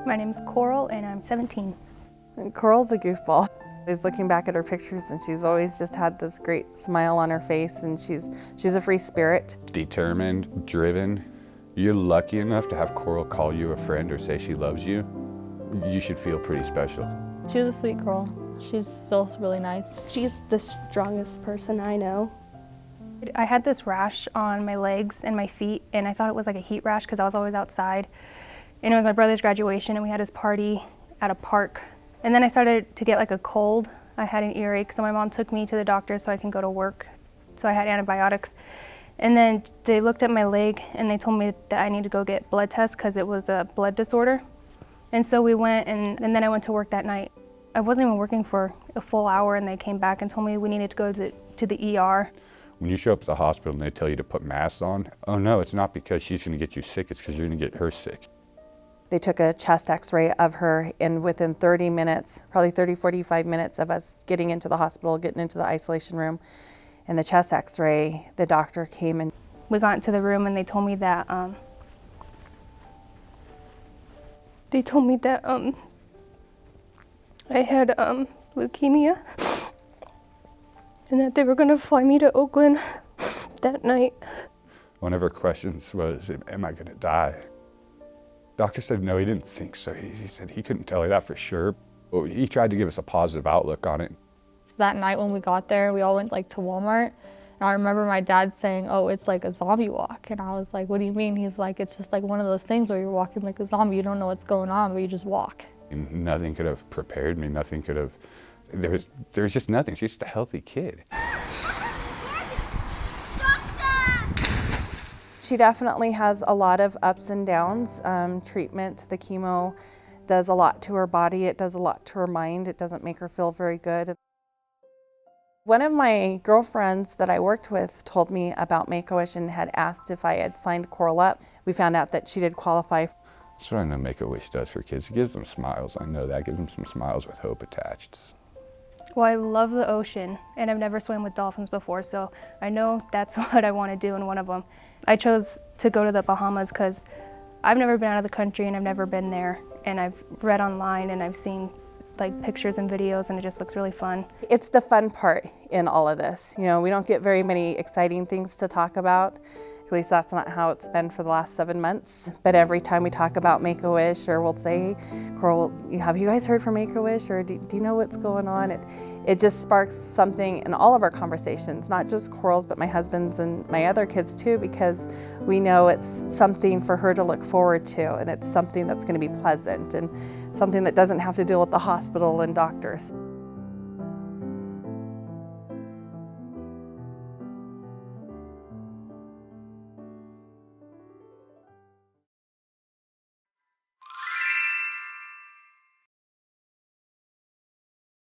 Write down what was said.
My name's Coral and I'm 17. And Coral's a goofball. He's looking back at her pictures and she's always just had this great smile on her face, and she's a free spirit. Determined, driven. You're lucky enough to have Coral call you a friend or say she loves you. You should feel pretty special. She was a sweet girl. She's still really nice. She's the strongest person I know. I had this rash on my legs and my feet, and I thought it was like a heat rash because I was always outside. And it was my brother's graduation and we had his party at a park. And then I started to get like a cold. I had an earache, so my mom took me to the doctor so I can go to work. So I had antibiotics. And then they looked at my leg and they told me that I need to go get blood tests because it was a blood disorder. And so we went, and then I went to work that night. I wasn't even working for a full hour and they came back and told me we needed to go to the ER. When you show up at the hospital and they tell you to put masks on, oh no, it's not because she's gonna get you sick, it's because you're gonna get her sick. They took a chest x-ray of her, and within 30 minutes, probably 30, 45 minutes of us getting into the hospital, getting into the isolation room, and the chest x-ray, the doctor came and We got into the room and they told me that I had leukemia and that they were gonna fly me to Oakland that night. One of her questions was, am I gonna die? Doctor said no, he didn't think so. He said he couldn't tell you that for sure. But he tried to give us a positive outlook on it. So that night when we got there, we all went like to Walmart. And I remember my dad saying, oh, it's like a zombie walk. And I was like, what do you mean? He's like, it's just like one of those things where you're walking like a zombie. You don't know what's going on, but you just walk. And nothing could have prepared me. Nothing could have, there's just nothing. She's just a healthy kid. she definitely has a lot of ups and downs. Treatment, the chemo does a lot to her body. It does a lot to her mind. It doesn't make her feel very good. One of my girlfriends that I worked with told me about Make-A-Wish and had asked if I had signed Coral up. We found out that she did qualify. That's what I know Make-A-Wish does for kids. It gives them smiles. I know that. It gives them some smiles with hope attached. Well, I love the ocean, and I've never swam with dolphins before, so I know that's what I want to do in one of them. I chose to go to the Bahamas because I've never been out of the country and I've never been there, and I've read online and I've seen like pictures and videos, and it just looks really fun. It's the fun part in all of this. You know, we don't get very many exciting things to talk about. At least that's not how it's been for the last 7 months. But every time we talk about Make-A-Wish, or we'll say, Coral, have you guys heard from Make-A-Wish, or do you know what's going on? It just sparks something in all of our conversations, not just Coral's, but my husband's and my other kids too, because we know it's something for her to look forward to, and it's something that's going to be pleasant and something that doesn't have to deal with the hospital and doctors.